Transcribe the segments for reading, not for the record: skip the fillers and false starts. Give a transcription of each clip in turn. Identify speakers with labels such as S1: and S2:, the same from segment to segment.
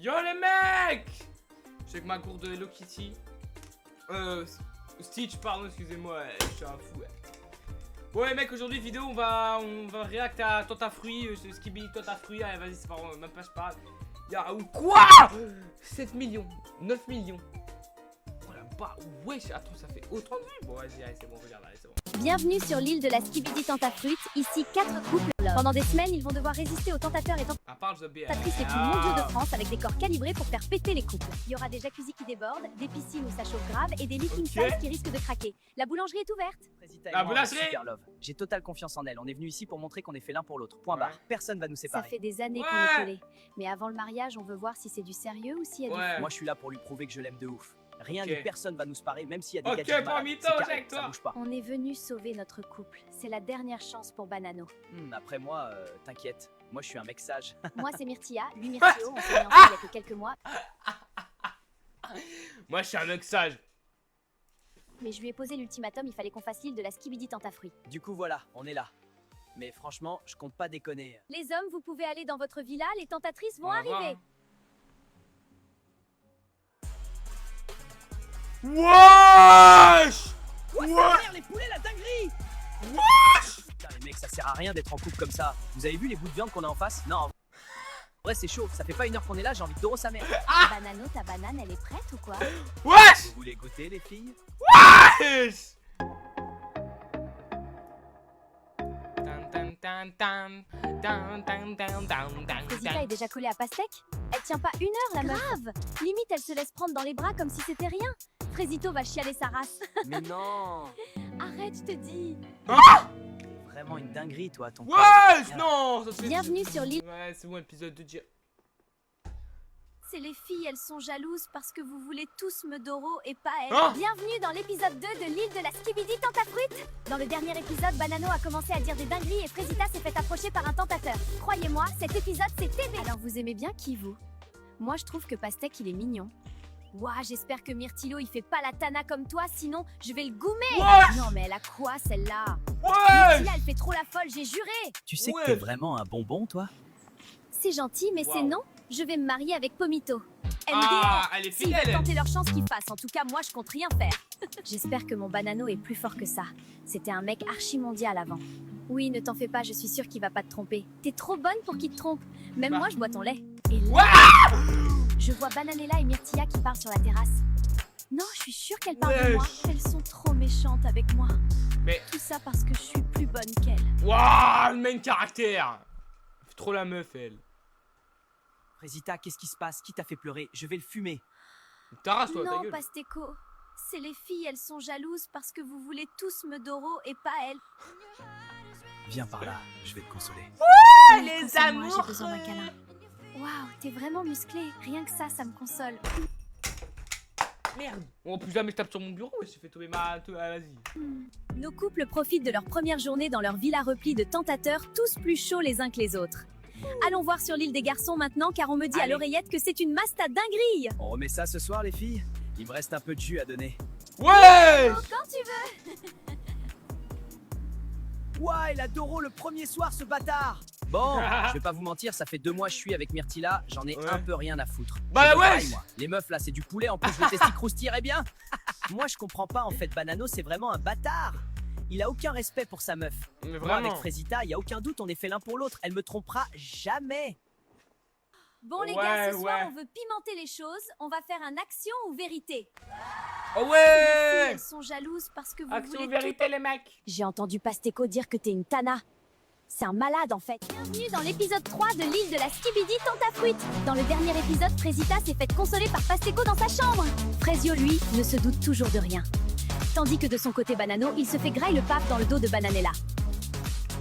S1: Yo les mecs! Je suis avec ma cour de Hello Kitty. Stitch, pardon, excusez-moi, je suis un fou. Bon les mecs, aujourd'hui vidéo on va réact à Tanta Fruit, Skibidi Tanta Fruit, allez vas-y c'est pas même pas je parle. Y'a ou quoi 7 millions, 9 millions. Oh la bas, wesh, attends ça fait autant de vues. Bon vas-y, allez c'est bon, regarde, allez c'est bon.
S2: Bienvenue sur l'île de la Skibidi Tentafruit, ici 4 couples. Pendant des semaines, ils vont devoir résister aux tentateurs et tentatrices les plus mondiaux de France avec des corps calibrés pour faire péter les couples. Il y aura des jacuzzis qui débordent, des piscines où ça chauffe grave et des lits king size qui risquent de craquer. La boulangerie est ouverte.
S3: La boulangerie super love. J'ai totale confiance en elle. On est venu ici pour montrer qu'on est fait l'un pour l'autre. Point barre. Personne va nous
S2: Ça
S3: séparer.
S2: fait des années qu'on est collés. Mais avant le mariage, on veut voir si c'est du sérieux ou s'il y a du faux.
S3: Moi je suis là pour lui prouver que je l'aime de ouf. Rien
S1: Ok.
S3: ni personne va nous séparer, même s'il y a des
S1: Ok,
S3: gadgets
S1: pas
S3: malades.
S1: mytho,
S3: C'est carré,
S1: avec toi.
S3: ça bouge pas.
S2: On est venu sauver notre couple. C'est la dernière chance pour Banano.
S3: Après moi, t'inquiète. Moi je suis un mec sage.
S2: Moi, c'est Myrtilla. Lui, Myrtio. On s'est mis ensemble il y a que quelques mois.
S1: Moi je suis un mec sage.
S2: Mais je lui ai posé l'ultimatum, il fallait qu'on fasse l'île de la Skibidi Tentafruit.
S3: Du coup voilà, on est là. Mais franchement, je compte pas déconner.
S2: Les hommes, vous pouvez aller dans votre villa, les tentatrices vont
S1: Au revoir.
S2: arriver.
S1: Wesh!
S3: Quoi,
S1: Ouais.
S3: sa mère, les poulets, la dinguerie!
S1: Wesh!
S3: Putain les mecs, ça sert à rien d'être en couple comme ça. Vous avez vu les bouts de viande qu'on a en face? Non. En vrai c'est chaud, ça fait pas une heure qu'on est là, j'ai envie de doro sa mère.
S2: Banano, ta banane, elle est prête ou quoi?
S1: Wesh!
S3: Vous voulez goûter les filles?
S1: Wesh!
S2: Rosita est déjà collée à pastèque? Elle tient pas une heure la meuf. Grave. Limite elle se laisse prendre dans les bras comme si c'était rien. Frésito va chialer sa race.
S3: Mais non!
S2: Arrête, je te dis.
S3: Vraiment une dinguerie toi, ton
S1: Wesh! Non! Ça se fait-
S2: Bienvenue sur l'île.
S1: Ouais, c'est bon, épisode 2 dire.
S2: C'est les filles, elles sont jalouses parce que vous voulez tous me doro et pas elles.
S1: Ah.
S2: Bienvenue dans l'épisode 2 de l'île de la Skibidi Tentafruit. Dans le dernier épisode, Banano a commencé à dire des dingueries et Frésita s'est fait approcher par un tentateur. Croyez-moi, cet épisode c'est aimé. Alors vous aimez bien qui vous? Moi je trouve que Pastèque il est mignon. Ouah, j'espère que Myrtillo il fait pas la tana comme toi, sinon je vais le goumer.
S1: Wesh!
S2: Non mais elle a quoi celle-là?
S1: Wesh!
S2: Myrtilla elle fait trop la folle, j'ai juré.
S3: Tu sais
S1: Ouais.
S3: que t'es vraiment un bonbon toi?
S2: C'est gentil mais c'est
S1: Waouh.
S2: non. Je vais me marier avec Pomito. MDR.
S1: Ah, elle est
S2: S'ils veulent
S1: fidèle!
S2: tenter leur chance qu'ils fassent, en tout cas moi je compte rien faire. J'espère que mon Banano est plus fort que ça. C'était un mec archi mondial avant. Oui, ne t'en fais pas, je suis sûre qu'il va pas te tromper. T'es trop bonne pour qu'il te trompe. Même
S1: Bah.
S2: moi je bois ton lait. Et là,
S1: Ouah!
S2: je vois Bananella et Myrtilla qui parlent sur la terrasse. Non, je suis sûre qu'elles parlent de moi.
S1: Wesh.
S2: Elles sont trop méchantes avec moi.
S1: Mais.
S2: Tout ça parce que je suis plus bonne qu'elles.
S1: Waouh! Le main caractère! Elle fait trop la meuf, elle.
S3: Frésita, qu'est-ce qui se passe? Qui t'a fait pleurer? Je vais le fumer.
S1: T'arrases-toi, ta
S2: Non,
S1: gueule.
S2: Pasteco. C'est les filles, elles sont jalouses parce que vous voulez tous me doro et pas elles.
S3: Viens par là, je vais te consoler.
S2: Oui,
S1: les
S2: console-moi,
S1: amoureux.
S2: j'ai besoin d'un câlin. Waouh, t'es vraiment musclé. Rien que ça me console.
S1: Merde! Oh, plus jamais je tape sur mon bureau, et j'ai fait tomber ma. Vas-y.
S2: Nos couples profitent de leur première journée dans leur villa replie de tentateurs, tous plus chauds les uns que les autres. Allons voir sur l'île des garçons maintenant, car on me dit à
S1: Allez.
S2: l'oreillette que c'est une masta dinguerie.
S3: On remet ça ce soir les filles? Il me reste un peu de jus à donner.
S1: Wesh!
S2: Quand tu veux.
S3: Ouah, il a Doro le premier soir ce bâtard! Bon, je vais pas vous mentir, ça fait 2 mois que je suis avec Myrtilla, j'en ai
S1: Ouais.
S3: un peu rien à foutre.
S1: Bah
S3: Je fais
S1: wesh.
S3: pareil, moi. Les meufs là c'est du poulet, en plus le testi croustillerait bien. Moi je comprends pas en fait, Banano c'est vraiment un bâtard. Il a aucun respect pour sa meuf.
S1: Mais
S3: Moi
S1: vraiment.
S3: avec Frésita, y a aucun doute, on est fait l'un pour l'autre, elle me trompera jamais.
S2: Bon les
S1: Ouais,
S2: gars, ce soir
S1: ouais.
S2: on veut pimenter les choses. On va faire un action ou vérité.
S1: Oh
S2: Les filles,
S1: ouais!
S2: elles sont jalouses parce que vous
S1: Action
S2: voulez
S1: vérité, les mecs!
S2: J'ai entendu Pasteco dire que t'es une tana. C'est un malade en fait. Bienvenue dans l'épisode 3 de l'île de la Skibidi Tentafruit. Dans le dernier épisode, Frésita s'est faite consoler par Pasteco dans sa chambre. Frésio, lui, ne se doute toujours de rien. Tandis que de son côté Banano, il se fait graille le pape dans le dos de Bananella.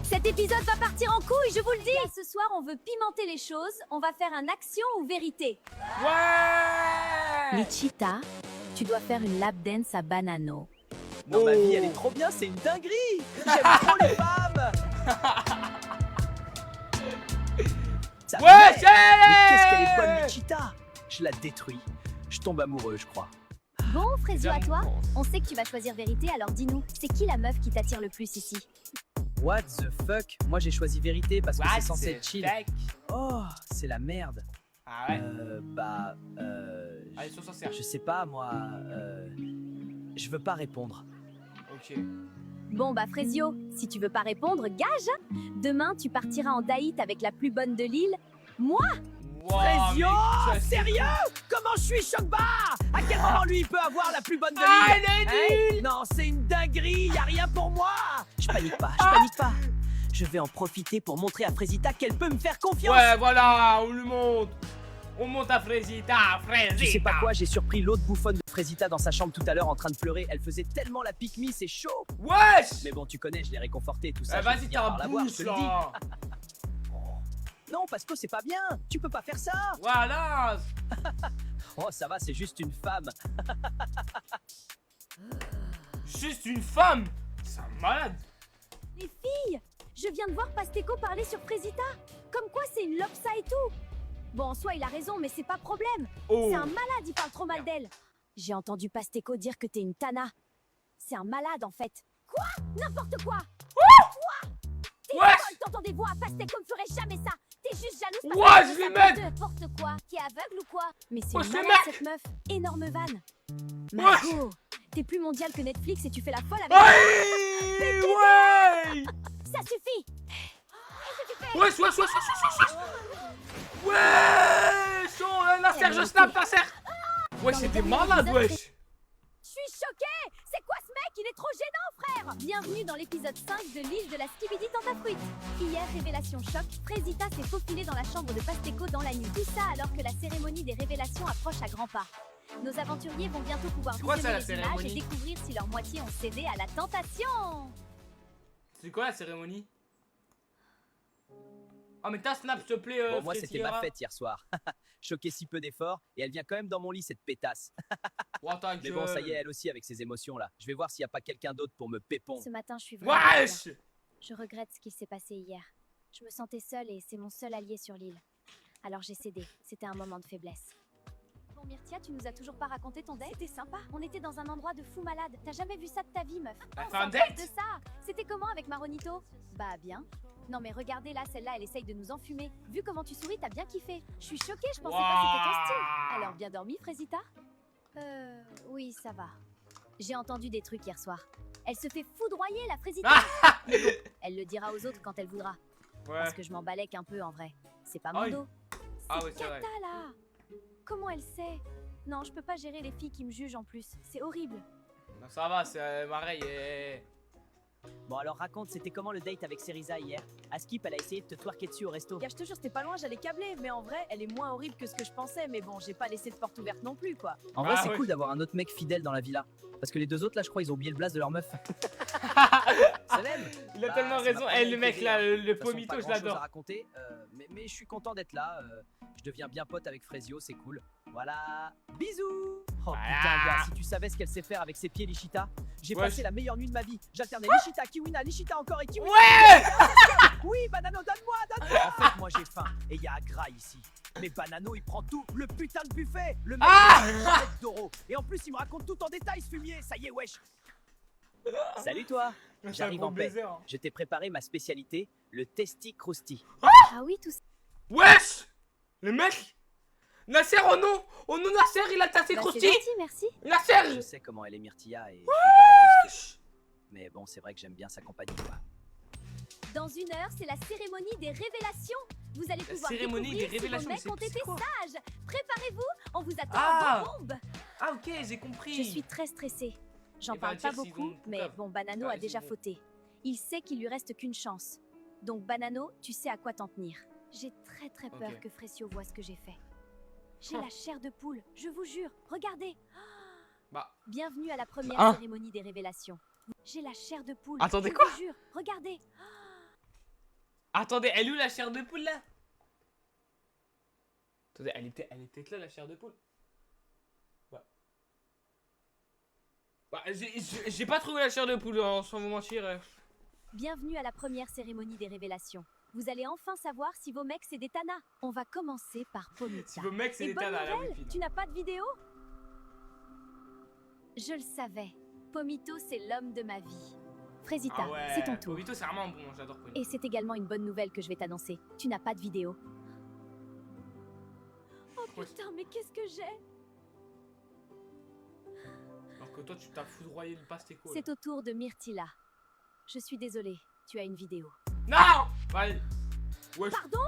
S2: Cet épisode va partir en couille, je vous le dis. Ce soir, on veut pimenter les choses. On va faire un action ou vérité.
S1: Ouais!
S2: Lichita, tu dois faire une lap dance à Banano.
S3: Non, ma
S1: Oh.
S3: vie elle est trop bien, c'est une dinguerie. J'aime trop les femmes. Ça
S1: Ouais,
S3: merde.
S1: c'est-
S3: Mais qu'est-ce qu'elle est bonne, Lichita. Je la détruis. Je tombe amoureux, je crois.
S2: Bon, Frésio, à toi. On sait que tu vas choisir vérité, alors dis-nous, c'est qui la meuf qui t'attire le plus ici?
S3: What the fuck? Moi j'ai choisi vérité parce que
S1: What
S3: c'est censé
S1: the
S3: être chill.
S1: fuck?
S3: Oh, c'est la merde.
S1: Ah ouais.
S3: Allez,
S1: sois sincère.
S3: je sais pas, moi. Je veux pas répondre.
S1: Ok.
S2: Bon bah Frésio, si tu veux pas répondre, gage. Demain, tu partiras en daït avec la plus bonne de l'île. Moi?
S1: Wow,
S3: Frésio,
S1: mec, ça, c'est
S3: sérieux? Comment je suis choc-barre? À quel moment lui il peut avoir la plus bonne de
S1: Ah,
S3: l'île?
S1: elle est nulle.
S3: Non, c'est une dinguerie, y a rien pour moi. Je panique pas. Je vais en profiter pour montrer à Frésita qu'elle peut me faire confiance.
S1: Ouais, voilà, on lui monte. On monte à Frésita,
S3: Tu sais pas quoi, j'ai surpris l'autre bouffonne de Frésita dans sa chambre tout à l'heure en train de pleurer. Elle faisait tellement la pique-me, c'est chaud.
S1: Wesh.
S3: Mais bon, tu connais, je l'ai réconforté tout ça.
S1: Eh,
S3: je vais
S1: vas-y,
S3: finir par
S1: t'as
S3: la
S1: un
S3: voir,
S1: boost
S3: je te le dis.
S1: là.
S3: Non, parce que c'est pas bien. Tu peux pas faire ça.
S1: Voilà.
S3: Oh, ça va, c'est juste une femme.
S1: Juste une femme. C'est un malade.
S2: Les filles, je viens de voir Pasteco parler sur Frésita. Comme quoi c'est une lopsa et tout. Bon, en soi, il a raison, mais c'est pas problème.
S1: Oh.
S2: C'est un malade, il parle trop mal d'elle. J'ai entendu Pasteco dire que t'es une Tana. C'est un malade, en fait. Quoi? N'importe quoi. Quoi? T'es
S1: Wesh.
S2: folle, t'entends des voix. Pasteco ne ferait jamais ça. T'es juste jalouse
S1: Ouais,
S2: parce
S1: je
S2: que
S1: vais
S2: ça
S1: mettre.
S2: peut n'importe quoi. T'es aveugle ou quoi? Mais c'est
S1: Ouais,
S2: une
S1: je vais
S2: malade,
S1: mettre.
S2: cette meuf. Énorme vanne.
S1: Ouais.
S2: Margot, t'es plus mondial que Netflix et tu fais la folle avec...
S1: Ouais. Ouais.
S2: Ça suffit.
S1: Wesh. Wesh. Oh, Nasser, je snap, Nasser. Wesh, c'était malade, wesh.
S2: Je suis choquée. C'est quoi ce mec? Il est trop gênant, frère. Bienvenue dans l'épisode 5 de l'île de la Skibidi Tentafruit. Hier, révélation choc, Frésita s'est faufilée dans la chambre de Pasteco dans la nuit. Tout ça alors que la cérémonie des révélations approche à grands pas. Nos aventuriers vont bientôt pouvoir
S1: C'est quoi ça,
S2: visionner
S1: la
S2: les images et
S1: cérémonie?
S2: découvrir si leur moitié ont cédé à la tentation.
S1: C'est quoi la cérémonie? Oh, mais ta snap, s'il te plaît,
S3: Bon, moi, c'était
S1: Frétillera.
S3: ma fête hier soir. Choqué si peu d'efforts, et elle vient quand même dans mon lit, cette pétasse.
S1: Oh, ta
S3: Mais bon, ça y est,
S1: gueule.
S3: elle aussi avec ses émotions là. Je vais voir s'il y a pas quelqu'un d'autre pour me pépon.
S2: Ce matin, je suis vraiment pas bien.
S1: Wesh.
S2: Je regrette ce qui s'est passé hier. Je me sentais seule et c'est mon seul allié sur l'île. Alors j'ai cédé. C'était un moment de faiblesse. Bon Myrtia, tu nous as toujours pas raconté ton date? C'était sympa. On était dans un endroit de fou malade. T'as jamais vu ça de ta vie, meuf?
S1: Elle
S2: On
S1: fait un
S2: s'en
S1: date?
S2: tape de ça. C'était comment avec Maronito? Bah bien. Non mais regardez là, celle-là, elle essaye de nous enfumer. Vu comment tu souris, t'as bien kiffé. Je suis choquée, je pensais pas que c'était ton style. Alors bien dormi, Frésita? Oui, ça va. J'ai entendu des trucs hier soir. Elle se fait foudroyer, la Frésita. Mais bon, elle le dira aux autres quand elle voudra.
S1: Ouais.
S2: Parce que je m'en balèque un peu en vrai. C'est pas
S1: Ah
S2: mon
S1: oui.
S2: dos.
S1: Ah
S2: C'est
S1: ouais, c'est vrai.
S2: Kata là. Comment elle sait? Non, je peux pas gérer les filles qui me jugent en plus. C'est horrible.
S1: Non, ça va, c'est pareil.
S3: Bon, alors raconte, c'était comment le date avec Seriza hier? À Skip, elle a essayé de te twerker dessus au resto.
S4: Gars, je te jure, c'était pas loin, j'allais câbler, mais en vrai, elle est moins horrible que ce que je pensais, mais bon, j'ai pas laissé de porte ouverte non plus, quoi.
S3: En vrai,
S1: Ah
S3: c'est
S1: ouais.
S3: cool d'avoir un autre mec fidèle dans la villa. Parce que les deux autres là, je crois, ils ont oublié le blaze de leur meuf. Ça même.
S1: Il a
S3: Bah,
S1: tellement
S3: ça
S1: raison.
S3: m'a pas
S1: Eh, le
S3: mal
S1: mec
S3: aidé,
S1: là,
S3: hein.
S1: le
S3: De toute façon,
S1: pomito,
S3: pas
S1: je
S3: grand-chose à
S1: l'adore.
S3: raconter, mais je suis content d'être là. Je deviens bien pote avec Frésio, c'est cool. Voilà. Bisous. Oh
S1: Voilà.
S3: putain, gars, si tu savais ce qu'elle sait faire avec ses pieds, Lichita. J'ai
S1: Ouais.
S3: passé la meilleure nuit de ma vie. J'alternais Lichita, Kiwina, Lichita encore et Kiwina.
S1: Ouais.
S3: Oui, Banano, donne-moi, donne-moi. En fait, moi j'ai faim et il y a Agra ici. Mais Banano, il prend tout, le putain de buffet. Le mec,
S1: Ah.
S3: il a 7 d'euros. Et en plus, il me raconte tout en détail, ce fumier. Ça y est, wesh. Salut toi. J'arrive en paix.
S1: hein.
S3: Je t'ai préparé ma spécialité, le testi crousti.
S2: Ah oui, tout ça.
S1: Wesh. Le mec. Nasser, oh non. Oh non, Nasser, il a tassé
S2: Bah, c'est
S1: Krusty.
S2: gentil, merci.
S3: Je
S1: Nasser.
S3: sais comment elle est Myrtilla et je vais pas la brusquer. Mais bon, c'est vrai que j'aime bien sa compagnie, quoi.
S2: Dans une heure, c'est la cérémonie des révélations. Vous allez pouvoir
S1: cérémonie
S2: découvrir
S1: des révélations,
S2: si vos mecs
S1: c'est-
S2: ont
S1: c'est
S2: été
S1: quoi?
S2: sages. Préparez-vous, on vous attend
S1: Ah.
S2: à bombe.
S1: Ah, ok, j'ai compris.
S2: Je suis très stressée. J'en
S1: Il va
S2: parle pas
S1: dire s'ils
S2: beaucoup,
S1: ont
S2: mais
S1: coupable.
S2: bon, Banano
S1: Ah,
S2: a
S1: ils
S2: déjà
S1: ont-
S2: fauté. Il sait qu'il lui reste qu'une chance. Donc Banano, tu sais à quoi t'en tenir. J'ai très peur
S1: Ok.
S2: que Fressio voit ce que j'ai fait. J'ai
S1: Huh.
S2: la chair de poule, je vous jure. Regardez.
S1: Bah.
S2: Bienvenue à la première
S1: Hein?
S2: cérémonie des révélations. J'ai la chair de poule.
S1: Attendez,
S2: je
S1: quoi?
S2: vous jure. Regardez.
S1: Attendez, elle est où la chair de poule là? Attendez, elle est peut-être là la chair de poule. Ouais. Bah, j'ai pas trouvé la chair de poule, hein, sans vous mentir.
S2: Bienvenue à la première cérémonie des révélations. Vous allez enfin savoir si vos mecs c'est des tanas. On va commencer par Pomita.
S1: Si vos mecs c'est
S2: Et
S1: des
S2: bonne
S1: tanas, la
S2: nouvelle,
S1: wifine.
S2: tu n'as pas de vidéo? Je le savais. Pomito, c'est l'homme de ma vie. Frésita,
S1: Ah ouais,
S2: c'est ton tour.
S1: Pomito c'est vraiment bon, j'adore Pomito.
S2: Et c'est également une bonne nouvelle que je vais t'annoncer. Tu n'as pas de vidéo.
S4: Putain, mais qu'est-ce que j'ai?
S1: Alors que toi, tu t'as foudroyé le pastéco.
S2: C'est au tour de Myrtilla. Je suis désolée, tu as une vidéo.
S1: Non! Allez. Wesh.
S2: Pardon?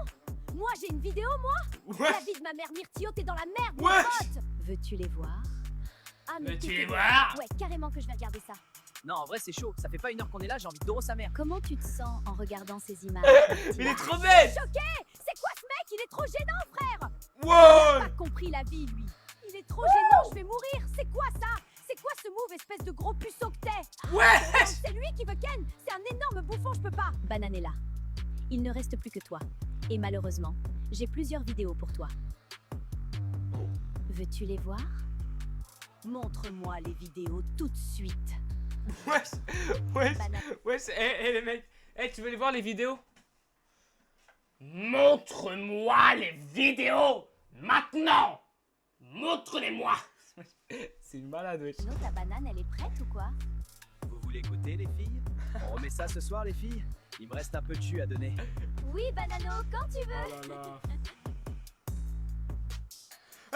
S2: Moi j'ai une vidéo, moi? La
S1: Wesh.
S2: vie de ma mère Myrtillo, t'es dans la merde, mon
S1: Wesh.
S2: pote! Veux-tu les voir? Ah, mais
S1: Veux-tu
S2: t'es
S1: les
S2: dégueu.
S1: voir?
S2: Ouais, carrément que je vais regarder ça.
S3: Non, en vrai, c'est chaud. Ça fait pas 1 heure qu'on est là, j'ai envie de doro sa mère.
S2: Comment tu te sens en regardant ces images?
S1: Il est trop bête!
S2: C'est quoi ce mec? Il est trop gênant, frère!
S1: Wow!
S2: Pas compris la vie, lui. Il est trop gênant, je vais mourir. C'est quoi ça? C'est quoi ce move, espèce de gros puceau que t'es?
S1: Ouais!
S2: C'est lui qui veut Ken. C'est un énorme bouffon, je peux pas. Bananella, il ne reste plus que toi. Et malheureusement, j'ai plusieurs vidéos pour toi. Veux-tu les voir? Montre-moi les vidéos tout de suite.
S1: Wesh! Wesh!
S2: Banana.
S1: Wesh! Les mecs! Tu veux les voir les vidéos? Montre-moi les vidéos! Maintenant! Montre-les-moi! C'est une malade, wesh.
S2: Sinon, ta banane, elle est prête ou quoi?
S3: Vous voulez goûter, les filles? On remet ça ce soir, les filles? Il me reste un peu de jus à donner.
S2: Oui, Banano, quand tu veux.
S1: Oh là là.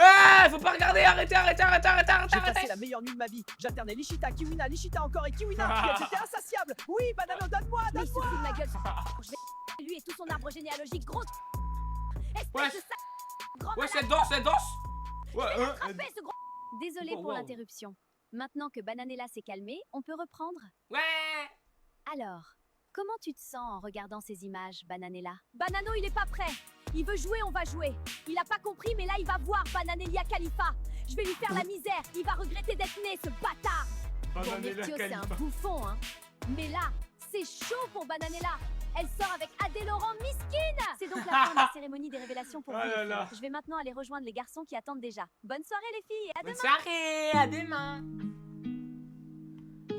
S1: Ah, faut pas regarder, arrêtez.
S3: J'ai passé la meilleure nuit de ma vie. J'alternais Lichita, Kiwina, Lichita encore et Kiwina. J'étais insatiable. Oui, Banano, donne-moi,
S2: Mais il se
S3: donne-moi.
S2: fout de ma gueule. Je vais lui et tout son arbre généalogique, gros. Espèce
S1: Wesh.
S2: de sac. Grand
S1: Wesh,
S2: malade.
S1: elle danse! Ouais,
S2: Attrapez ce gros. Désolée
S1: Wow,
S2: pour
S1: wow.
S2: l'interruption. Maintenant que Bananella s'est calmée, on peut reprendre.
S1: ouais!
S2: Alors, comment tu te sens en regardant ces images, Bananella? Banano, il est pas prêt. Il veut jouer, on va jouer. Il a pas compris, mais là, il va voir Bananelia Khalifa. Je vais lui faire la misère. Il va regretter d'être né, ce bâtard. Bon,
S1: Bananella
S2: Myrtio, c'est un
S1: Khalifa.
S2: bouffon, hein. Mais là, c'est chaud pour Bananella. Elle sort avec Adé Laurent Miskine. C'est donc la fin de la cérémonie des révélations pour
S1: Oh
S2: vous, les
S1: là
S2: filles.
S1: là.
S2: Je vais maintenant aller rejoindre les garçons qui attendent déjà. Bonne soirée, les filles. Et à
S1: Bonne
S2: demain.
S1: soirée, à demain!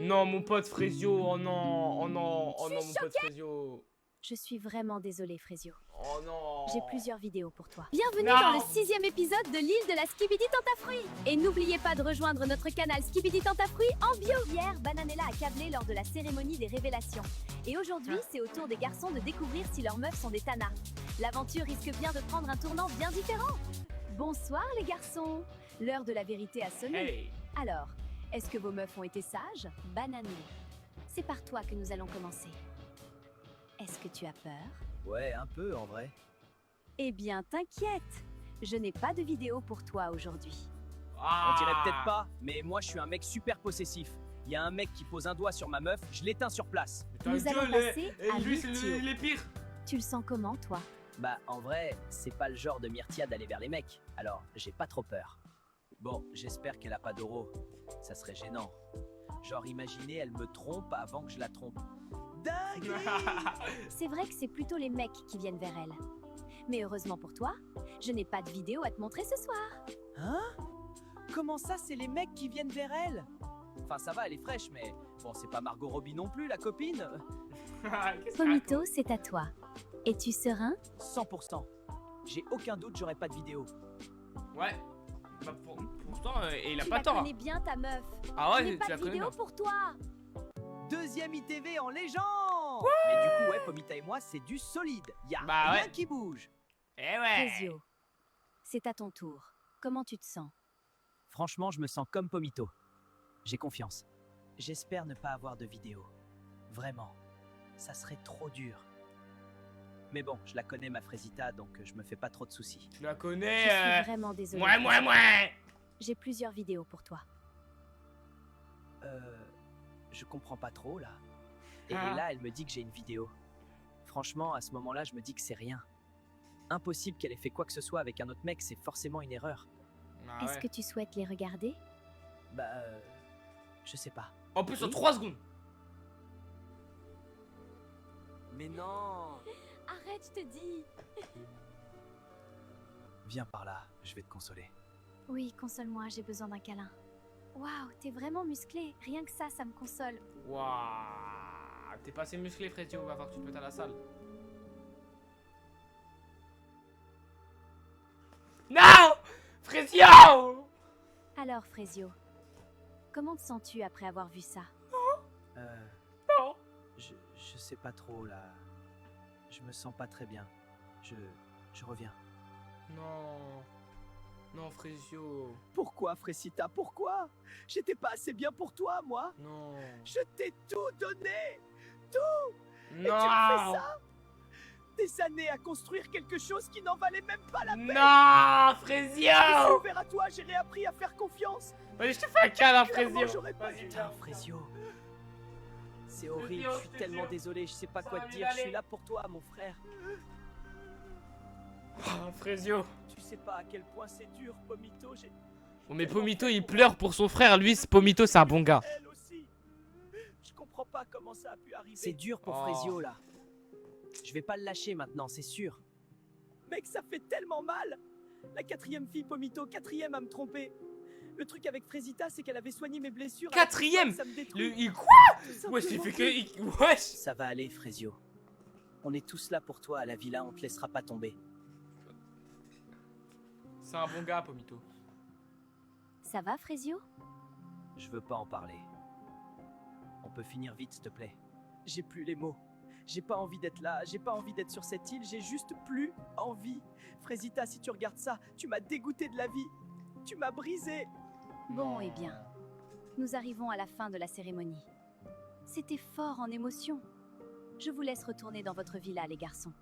S1: Non, mon pote Frésio, oh non, mon pote Frésio.
S2: Je suis vraiment désolée, Frésio.
S1: Oh non.
S2: J'ai plusieurs vidéos pour toi. Bienvenue
S1: Non.
S2: dans le 6e épisode de l'île de la Skibidi Tentafruit. Et n'oubliez pas de rejoindre notre canal Skibidi Tentafruit en bio. Hier, Bananella a câblé lors de la cérémonie des révélations. Et aujourd'hui, c'est au tour des garçons de découvrir si leurs meufs sont des tanas. L'aventure risque bien de prendre un tournant bien différent. Bonsoir les garçons. L'heure de la vérité a sonné.
S1: Hey.
S2: Alors, est-ce que vos meufs ont été sages? Bananou, c'est par toi que nous allons commencer. Est-ce que tu as peur?
S3: Ouais, un peu en vrai.
S2: Eh bien, t'inquiète, je n'ai pas de vidéo pour toi aujourd'hui.
S1: Ah.
S3: On dirait peut-être pas, mais moi je suis un mec super possessif. Il y a un mec qui pose un doigt sur ma meuf, je l'éteins sur place.
S1: Putain,
S2: Nous allons
S1: Dieu,
S2: passer
S1: les-
S2: à
S1: lui, c'est
S2: Myrtio.
S1: les pires.
S2: Tu le sens comment, toi?
S3: Bah en vrai, c'est pas le genre de Myrtia d'aller vers les mecs, alors j'ai pas trop peur. Bon, j'espère qu'elle a pas d'oro. Ça serait gênant. Genre imaginez, elle me trompe avant que je la trompe. Dingue.
S2: C'est vrai que c'est plutôt les mecs qui viennent vers elle. Mais heureusement pour toi, je n'ai pas de vidéo à te montrer ce soir.
S3: Hein? Comment ça, c'est les mecs qui viennent vers elle? Enfin ça va, elle est fraîche, mais bon, c'est pas Margot Robbie non plus, la copine.
S1: Qu'est-ce que
S2: Pomito, c'est à toi. Es-tu serein?
S3: 100%. J'ai aucun doute, j'aurai pas de vidéo.
S1: Ouais. Bah, pourtant, il a
S2: Tu
S1: pas
S2: la
S1: tort.
S2: connais bien, ta meuf.
S1: Ah
S2: Je n'ai
S1: ouais,
S2: pas
S1: tu la
S2: de
S1: connais
S2: vidéo
S1: bien.
S2: pour toi.
S3: Deuxième ITV en légende. Mais du coup, ouais, Pomita et moi, c'est du solide. Y a
S1: Bah
S3: rien
S1: ouais.
S3: qui bouge.
S1: Eh ouais.
S2: Kezio, c'est à ton tour. Comment tu te sens?
S3: Franchement, je me sens comme Pomito. J'ai confiance. J'espère ne pas avoir de vidéo. Vraiment. Ça serait trop dur. Mais bon, je la connais, ma Frésita, donc je me fais pas trop de soucis.
S1: Tu la
S2: Je
S1: connais.
S2: suis vraiment désolée.
S1: Ouais.
S2: J'ai plusieurs vidéos pour toi.
S3: Je comprends pas trop, là. Et
S1: Ah.
S3: là, elle me dit que j'ai une vidéo. Franchement, à ce moment-là, je me dis que c'est rien. Impossible qu'elle ait fait quoi que ce soit avec un autre mec, c'est forcément une erreur.
S1: Ah
S2: Est-ce
S1: ouais.
S2: que tu souhaites les regarder?
S3: Bah, je sais pas.
S1: En plus, en
S3: Oui.
S1: 3 secondes.
S3: Mais non!
S2: Arrête, je te dis.
S3: Viens par là, je vais te consoler.
S2: Oui, console-moi, j'ai besoin d'un câlin. Waouh, t'es vraiment musclé. Rien que ça me console.
S1: Waouh. T'es pas assez musclé, Frésio. Va falloir que tu te mettes à la salle. Non! Frésio!
S2: Alors, Frésio, comment te sens-tu après avoir vu ça?
S1: Non.
S3: Je sais pas trop là. Je me sens pas très bien. Je reviens.
S1: Non. Non, Frésio.
S3: Pourquoi, Frécita, pourquoi? J'étais pas assez bien pour toi, moi.
S1: Non.
S3: Je t'ai tout donné. Et tu me fais
S1: Non.
S3: ça? Des années à construire quelque chose qui n'en valait même pas la peine.
S1: Non,
S3: Je me suis
S1: Frésio.
S3: ouvert à toi, j'ai réappris à faire confiance.
S1: Vas-y, je te fais un câlin,
S3: Clairement,
S1: Frésio.
S3: j'aurais pas
S1: Vas-y,
S3: dû.
S1: viens.
S3: Putain, Frésio. C'est horrible,
S1: Frésio,
S3: je suis
S1: je te
S3: tellement
S1: jure.
S3: désolé, je sais pas
S1: Ça
S3: quoi
S1: va
S3: te
S1: mieux
S3: dire. Je
S1: aller.
S3: suis là pour toi, mon frère.
S1: Ah, Frésio.
S3: Tu sais pas à quel point c'est dur, Pomito. J'ai
S1: Bon, mais Pomito, il pleure pour son frère. Lui, Pomito, c'est un bon gars.
S3: elle aussi. Je comprends pas comment ça a pu arriver. C'est dur pour
S1: Oh.
S3: Frésio, là. Je vais pas le lâcher maintenant, c'est sûr. Mec, ça fait tellement mal. La 4e fille, Pomito, 4e à me tromper. Le truc avec Frésita, c'est qu'elle avait soigné mes blessures.
S1: 4e.
S3: Ça me détruit.
S1: Il quoi?
S3: Tout
S1: Wesh, il
S3: simplement.
S1: fait que. Wesh.
S3: Ça va aller, Frésio. On est tous là pour toi à la villa, on te laissera pas tomber.
S1: C'est un bon gars, Pomito.
S2: Ça va, Frésio?
S3: Je veux pas en parler. On peut finir vite, s'il te plaît. J'ai plus les mots. J'ai pas envie d'être là, j'ai pas envie d'être sur cette île, j'ai juste plus envie. Frésita, si tu regardes ça, tu m'as dégoûté de la vie. Tu m'as brisé.
S2: Bon, eh bien. Nous arrivons à la fin de la cérémonie. C'était fort en émotion. Je vous laisse retourner dans votre villa, les garçons.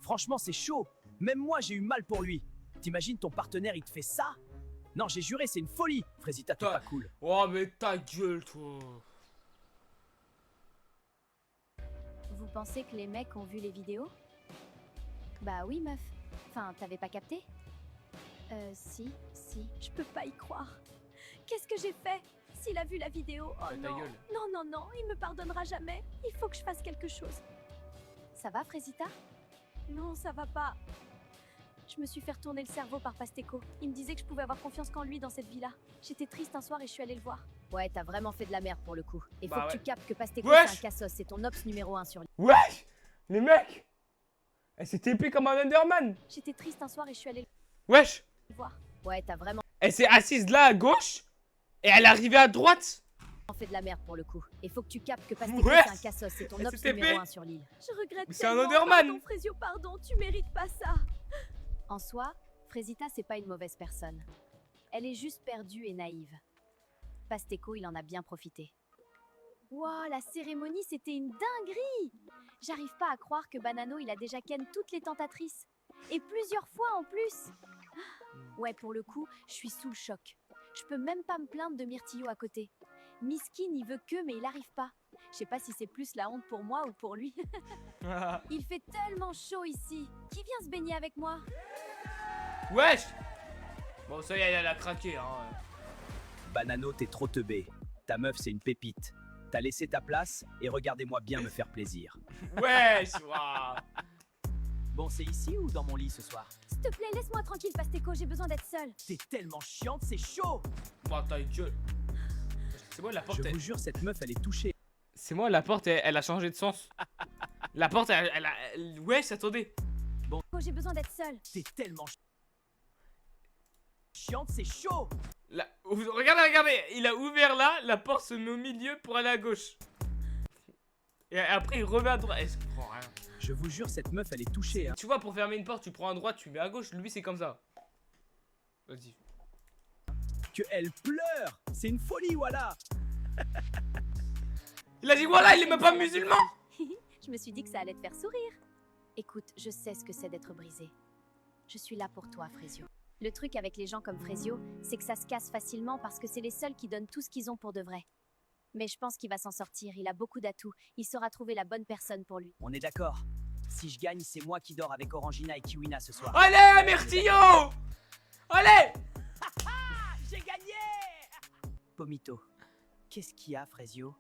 S3: Franchement, c'est chaud. Même moi, j'ai eu mal pour lui. T'imagines ton partenaire, il te fait ça? Non, j'ai juré, c'est une folie. Frésita, t'es
S1: Toi-
S3: pas cool.
S1: Oh, mais ta gueule, toi.
S2: Vous pensez que les mecs ont vu les vidéos? Bah oui, meuf. Enfin, t'avais pas capté? Si. Je peux pas y croire. Qu'est-ce que j'ai fait? S'il a vu la vidéo, oh
S1: Ouais, ta
S2: non.
S1: gueule.
S2: Non, il me pardonnera jamais. Il faut que je fasse quelque chose. Ça va, Frésita? Non, ça va pas. Je me suis fait retourner le cerveau par Pasteco. Il me disait que je pouvais avoir confiance qu'en lui dans cette villa. J'étais triste un soir et je suis allée le voir. Ouais, t'as vraiment fait de la merde pour le coup. Et faut
S1: Bah
S2: que
S1: ouais.
S2: tu captes que Pasteco
S1: Wesh.
S2: c'est un cassos, c'est ton ops numéro 1 sur lui.
S1: Wesh. Les mecs. Elle s'est TP comme un Underman.
S2: J'étais triste un soir et je suis allée
S1: Wesh.
S2: le voir. Ouais, t'as vraiment
S1: Elle s'est assise là à gauche. Et elle est arrivée à droite.
S2: fait de la merde pour le coup. Et faut que tu captes que Pasteco
S1: Ouais.
S2: c'est un cassos, c'est ton
S1: Elle
S2: ops
S1: s'est
S2: numéro
S1: TP.
S2: 1 sur l'île. Je regrette
S1: Mais c'est un
S2: tellement.
S1: Underman.
S2: Pardon, Frésio, pardon, tu mérites pas ça. En soi, Frésita c'est pas une mauvaise personne. Elle est juste perdue et naïve. Pasteco, il en a bien profité. Wouah, la cérémonie, c'était une dinguerie! J'arrive pas à croire que Banano, il a déjà ken toutes les tentatrices. Et plusieurs fois en plus! Ouais, pour le coup, je suis sous le choc. Je peux même pas me plaindre de Myrtillo à côté. Miskin, il veut que, mais il arrive pas. Je sais pas si c'est plus la honte pour moi ou pour lui. Il fait tellement chaud ici. Qui vient se baigner avec moi?
S1: Wesh. Bon, ça y est, elle a craqué, hein.
S3: Banano, t'es trop teubé. Ta meuf, c'est une pépite. T'as laissé ta place et regardez-moi bien me faire plaisir.
S1: Wesh. Waouh.
S3: Bon, c'est ici ou dans mon lit ce soir?
S2: S'il te plaît, laisse-moi tranquille, Pasteco, j'ai besoin d'être seule.
S3: T'es tellement chiante, c'est chaud.
S1: Bon, ta gueule. C'est moi la porte.
S3: Je vous jure, cette meuf, elle est touchée.
S1: C'est moi la porte, elle a changé de sens. La porte, elle a. Wesh, attendez.
S2: J'ai besoin d'être seule.
S3: T'es tellement chiante, c'est chaud.
S1: Regardez, il a ouvert là, la porte se met au milieu pour aller à gauche. Et après, il remet à droite. Elle se comprend rien.
S3: Je vous jure, cette meuf, elle est touchée. Hein.
S1: Tu vois, pour fermer une porte, tu prends à droite, tu mets à gauche. Lui, c'est comme ça. Vas-y.
S3: Que elle pleure. C'est une folie, voilà.
S1: Il a dit voilà, il est même pas musulman.
S2: Je me suis dit que ça allait te faire sourire. Écoute, je sais ce que c'est d'être brisé. Je suis là pour toi, Frésio. Le truc avec les gens comme Frésio, c'est que ça se casse facilement parce que c'est les seuls qui donnent tout ce qu'ils ont pour de vrai. Mais je pense qu'il va s'en sortir, il a beaucoup d'atouts, il saura trouver la bonne personne pour lui.
S3: On est d'accord. Si je gagne, c'est moi qui dors avec Orangina et Kiwina ce soir.
S1: Allez, Myrtillo. Allez.
S3: J'ai gagné. Pomito, qu'est-ce qu'il y a, Frésio?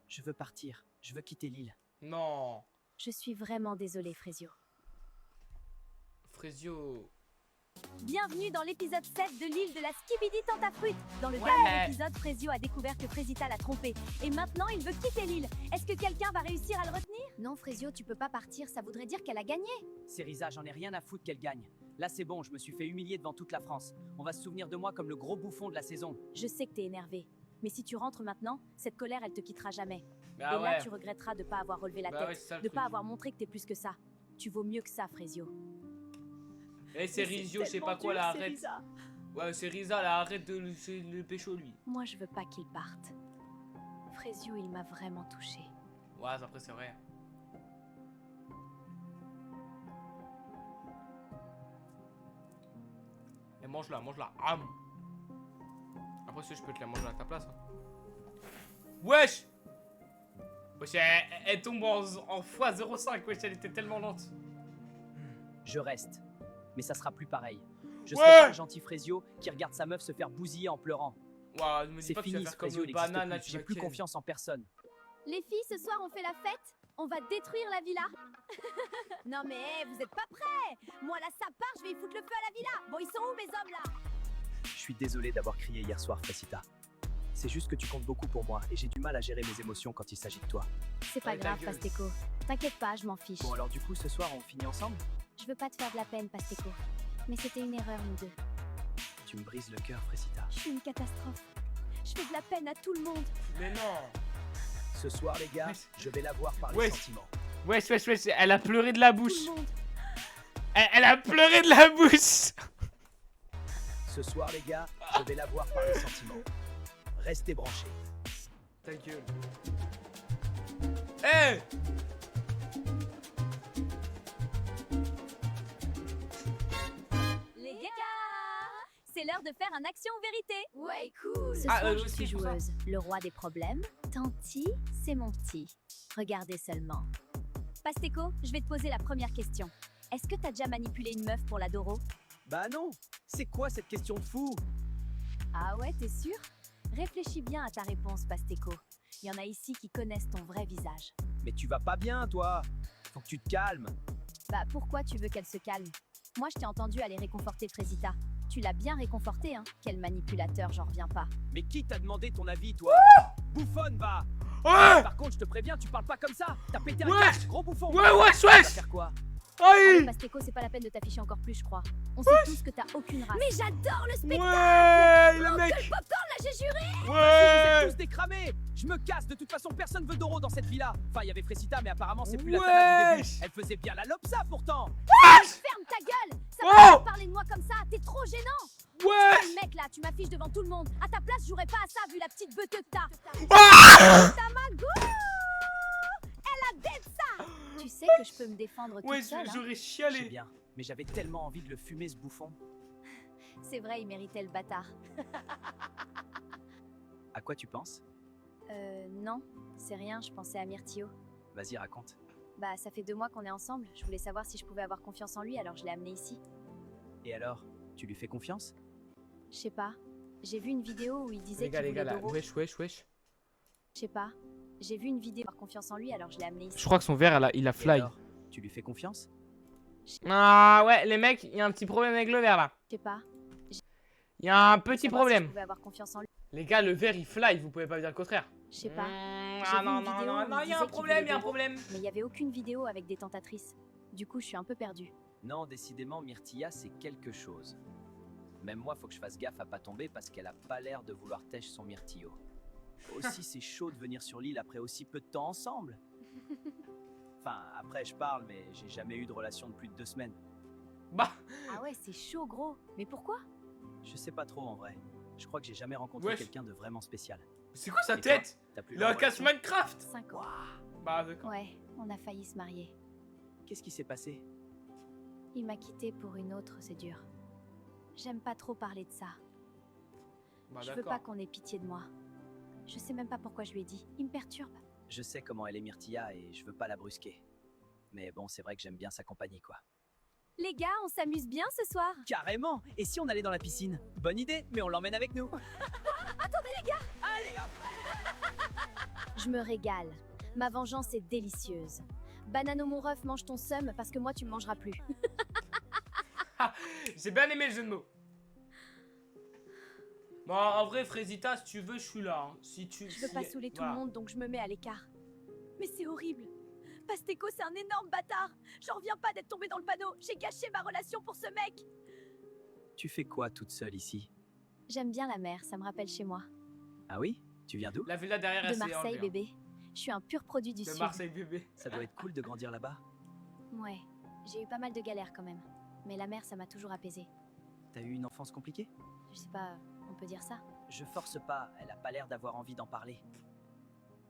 S3: Je veux partir. Je veux quitter l'île.
S1: Non.
S2: Je suis vraiment désolée, Frésio.
S1: Frésio.
S2: Bienvenue dans l'épisode 7 de l'île de la Skibidi Tentafruit. Dans le
S1: Ouais.
S2: dernier épisode, Frésio a découvert que Frésita l'a trompé. Et maintenant, il veut quitter l'île. Est-ce que quelqu'un va réussir à le retenir? Non, Frésio, tu peux pas partir, ça voudrait dire qu'elle a gagné.
S3: Cérisa, j'en ai rien à foutre qu'elle gagne. Là, c'est bon, je me suis fait humilier devant toute la France. On va se souvenir de moi comme le gros bouffon de la saison.
S2: Je sais que t'es énervé. Mais si tu rentres maintenant, cette colère, elle te quittera jamais.
S1: Bah
S2: Et
S1: ouais.
S2: là, tu regretteras de pas avoir relevé la
S1: Bah
S2: tête,
S1: ouais, c'est ça le
S2: de
S1: truc.
S2: pas avoir montré que t'es plus que ça.
S4: Tu vaux mieux que ça, Frezio.
S1: Eh, c'est
S4: Mais
S1: Rizio, je sais
S4: tellement
S1: pas quoi,
S4: dur,
S1: là,
S4: c'est
S1: arrête.
S4: Risa.
S1: Ouais, c'est Riza, là, arrête de le pécho, lui.
S4: Moi, je veux pas qu'il parte. Frezio, il m'a vraiment touché.
S1: Ouais, après, c'est vrai. Et mange-la, mange-la. Après, si je peux te la manger à ta place. Hein. Wesh! Wesh, elle tombe en x05, wesh, elle était tellement lente.
S3: Je reste. Mais ça sera plus pareil. Je
S1: Ouais.
S3: serai pas le gentil Frezio qui regarde sa meuf se faire bousiller en pleurant.
S1: Ouah, ne me dis
S3: C'est
S1: pas que tu vas
S3: fini, ce
S1: faire comme
S3: Frezio,
S1: le
S3: il existe
S1: banane, là,
S3: plus.
S1: tu
S3: J'ai
S1: vas
S3: plus
S1: ken.
S3: confiance en personne.
S2: Les filles, ce soir, on fait la fête. On va détruire la villa.
S4: Non mais vous êtes pas prêts. Moi là, ça part, je vais y foutre le feu à la villa. Bon, ils sont où mes hommes là?
S3: Je suis désolé d'avoir crié hier soir, Fresita. C'est juste que tu comptes beaucoup pour moi et j'ai du mal à gérer mes émotions quand il s'agit de toi.
S2: C'est pas
S1: Ouais, ta
S2: grave,
S1: gueule.
S2: Pasteco. T'inquiète pas, je m'en fiche.
S3: Bon alors du coup, ce soir, on finit ensemble?
S2: Je veux pas te faire de la peine, Pasteco. Mais c'était une erreur, nous deux.
S3: Tu me brises le cœur, Fresita.
S2: Je suis une catastrophe. Je fais de la peine à tout le monde.
S1: Mais non!
S3: Ce soir, les gars,
S1: Wesh.
S3: je vais la voir par les
S1: Wesh.
S3: sentiments.
S1: Wesh, wesh, wesh, elle a pleuré de la
S2: Tout
S1: bouche!
S2: le monde.
S1: Elle a pleuré de la bouche!
S3: Ce soir, les gars, je vais la voir par les sentiments. Restez branchés.
S1: Ta gueule. Eh!
S2: Les gars, c'est l'heure de faire un action ou vérité.
S4: Ouais, cool.
S2: Ce
S1: Ah,
S2: soir,
S1: je
S2: je suis
S1: sais pour ça.
S2: joueuse. Le roi des problèmes. Tanti, c'est mon petit. Regardez seulement. Pasteco, je vais te poser la première question. Est-ce que t'as déjà manipulé une meuf pour l'Adoro?
S3: Bah non. C'est quoi cette question de fou?
S2: Ah ouais, t'es sûr? Réfléchis bien à ta réponse, Pasteco. Il y en a ici qui connaissent ton vrai visage.
S3: Mais tu vas pas bien, toi. Faut que tu te calmes.
S2: Bah pourquoi tu veux qu'elle se calme? Moi je t'ai entendu aller réconforter Fresita. Tu l'as bien réconforté, hein? Quel manipulateur, j'en reviens pas.
S3: Mais qui t'a demandé ton avis, toi? Bouffonne, va.
S1: Ouais!
S3: Par contre, je te préviens, tu parles pas comme ça. T'as pété un
S1: Ouais.
S3: câble, gros bouffon.
S1: Ouais, wesh,
S3: Tu vas
S1: wesh!
S3: faire quoi?
S2: Allez,
S1: Aïe!
S2: Pasteco, c'est pas la peine de t'afficher encore plus, je crois. On sait tous que t'as aucune race. Mais j'adore le spectacle!
S1: Ouais, le mec!
S2: Là, j'ai juré!
S3: Vous
S1: Ouais!
S3: êtes tous décramés. Je me casse. De toute façon, personne veut d'Oro dans cette villa. Enfin, il y avait Fresita, mais apparemment, c'est plus la Tana du
S1: Wesh.
S3: début. Elle faisait bien la lopsa, pourtant.
S2: Ferme ta gueule! Ça
S1: Oh!
S2: va pas parler de moi comme ça, t'es trop gênant!
S1: Wesh!
S2: Mec là, tu m'affiches devant tout le monde. À ta place, je jouerais pas à ça vu la petite beuteux que t'as.
S1: Ah!
S2: Tamagou! Elle a dead ça! Tu sais que je peux me défendre toute
S1: Ouais,
S2: seule, hein.
S1: j'aurais
S3: Je sais
S1: chialé.
S3: bien, mais j'avais tellement envie de le fumer, ce bouffon.
S2: C'est vrai, il méritait le bâtard.
S3: À quoi tu penses?
S2: Non, c'est rien, je pensais à Myrtio.
S3: Vas-y, raconte.
S2: Bah, ça fait 2 mois qu'on est ensemble. Je voulais savoir si je pouvais avoir confiance en lui, alors je l'ai amené ici.
S3: Et alors, tu lui fais confiance?
S2: Je sais pas. J'ai vu une vidéo où il disait
S1: Les gars,
S2: qu'il
S1: les gars,
S2: voulait
S1: là.
S2: Doro.
S1: Wesh, wesh, wesh.
S2: Je sais pas. J'ai vu une vidéo avoir confiance en lui, alors je l'ai amené ici.
S1: Je crois que son verre, il a
S3: Et
S1: fly.
S3: alors, tu lui fais confiance?
S1: Ah ouais, les mecs, il y a un petit problème avec le verre là.
S2: Je sais pas.
S1: Il y a un
S2: Je
S1: petit
S2: voulais savoir si je
S1: problème.
S2: pouvais avoir confiance en lui.
S1: Les gars, le verre il fly, vous pouvez pas dire le contraire.
S2: Je sais pas. J'ai
S1: Ah
S2: vu
S1: non,
S2: une
S1: non,
S2: vidéo
S1: non,
S2: où
S1: non,
S2: il
S1: il y a
S2: disait
S1: un
S2: qu'il
S1: problème, il y a un
S2: voulait
S1: problème.
S2: Mais il y avait aucune vidéo avec des tentatrices. Du coup, je suis un peu perdue.
S3: Non, décidément, Myrtilla, c'est quelque chose. Même moi, faut que je fasse gaffe à pas tomber parce qu'elle a pas l'air de vouloir tèche son myrtillo. Aussi, c'est chaud de venir sur l'île après aussi peu de temps ensemble. Enfin, après, je parle, mais j'ai jamais eu de relation de plus de 2 semaines.
S1: Bah,
S2: Ah ouais, c'est chaud, gros. Mais pourquoi?
S3: Je sais pas trop en vrai. Je crois que j'ai jamais rencontré
S1: Wesh.
S3: quelqu'un de vraiment spécial.
S1: c'est quoi sa
S3: Et toi,
S1: tête?
S3: t'as plus
S1: Il a un
S3: de
S1: casse
S3: relation?
S1: Minecraft.
S2: 5 ans.
S1: Bah d'accord.
S2: Ouais, on a failli se marier.
S3: Qu'est-ce qui s'est passé?
S2: Il m'a quitté pour une autre, c'est dur. J'aime pas trop parler de ça.
S1: Bah
S2: Je veux
S1: d'accord.
S2: pas qu'on ait pitié de moi. Je sais même pas pourquoi je lui ai dit. Il me perturbe.
S3: Je sais comment elle est Myrtilla et je veux pas la brusquer. Mais bon, c'est vrai que j'aime bien sa compagnie, quoi.
S2: Les gars, on s'amuse bien ce soir.
S3: Carrément! Et si on allait dans la piscine? Bonne idée, mais on l'emmène avec nous.
S2: Je me régale. Ma vengeance est délicieuse. Banano mon ref, mange ton seum parce que moi tu me mangeras plus.
S1: J'ai bien aimé le jeu de mots. Bon, en vrai, Frésita, si tu veux, je suis là. Hein. Si tu.
S2: Je veux
S1: si-
S2: pas saouler tout
S1: voilà.
S2: le monde donc je me mets à l'écart.
S4: Mais c'est horrible. Pasteco, c'est un énorme bâtard. J'en reviens pas d'être tombé dans le panneau. J'ai gâché ma relation pour ce mec.
S3: Tu fais quoi toute seule ici?
S2: J'aime bien la mer, ça me rappelle chez moi.
S3: Ah oui? Tu viens d'où?
S1: La villa derrière, elle
S2: De
S1: s'est
S2: Marseille,
S1: enlevée, hein.
S2: bébé. Je suis un pur produit du
S1: De
S2: sud.
S1: Marseille, bébé.
S3: Ça doit être cool de grandir là-bas.
S2: Ouais, J'ai eu pas mal de galères quand même. Mais la mer, ça m'a toujours apaisée.
S3: T'as eu une enfance compliquée?
S2: Je sais pas, on peut dire ça.
S3: Je force pas, elle a pas l'air d'avoir envie d'en parler.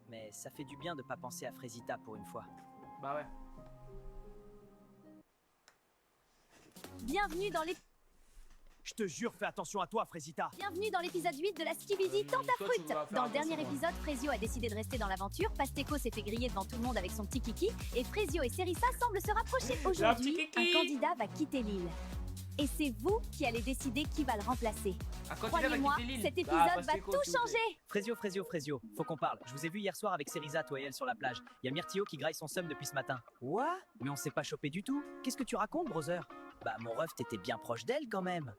S3: Mais ça fait du bien de pas penser à Frésita pour une fois.
S1: Bah ouais.
S2: Bienvenue dans
S3: Je te jure, fais attention à toi, Frésita.
S2: Bienvenue dans l'épisode 8 de la Skibidi
S1: Toi,
S2: Tentafruit.
S1: tu vas faire
S2: Dans le dernier
S1: attention,
S2: épisode, Frezio a décidé de rester dans l'aventure, Pasteco s'est fait griller devant tout le monde avec son petit kiki, et Frezio et Cerissa semblent se rapprocher. Aujourd'hui,
S1: petit kiki.
S2: un candidat va quitter l'île. Et c'est vous qui allez décider qui va le remplacer.
S1: Ah, quand il va
S2: Croyez-moi,
S1: quitter l'île.
S2: cet
S1: Bah,
S2: épisode va
S1: Pasteco,
S2: tout
S1: s'il vous plaît.
S2: changer.
S3: Frésio, faut qu'on parle. Je vous ai vu hier soir avec Cerisa, toi et elle, sur la plage. Y a Myrtio qui graille son seum depuis ce matin. Quoi? Mais on s'est pas chopé du tout. Qu'est-ce que tu racontes, brother? Bah, mon ref, t'étais bien proche d'elle quand même.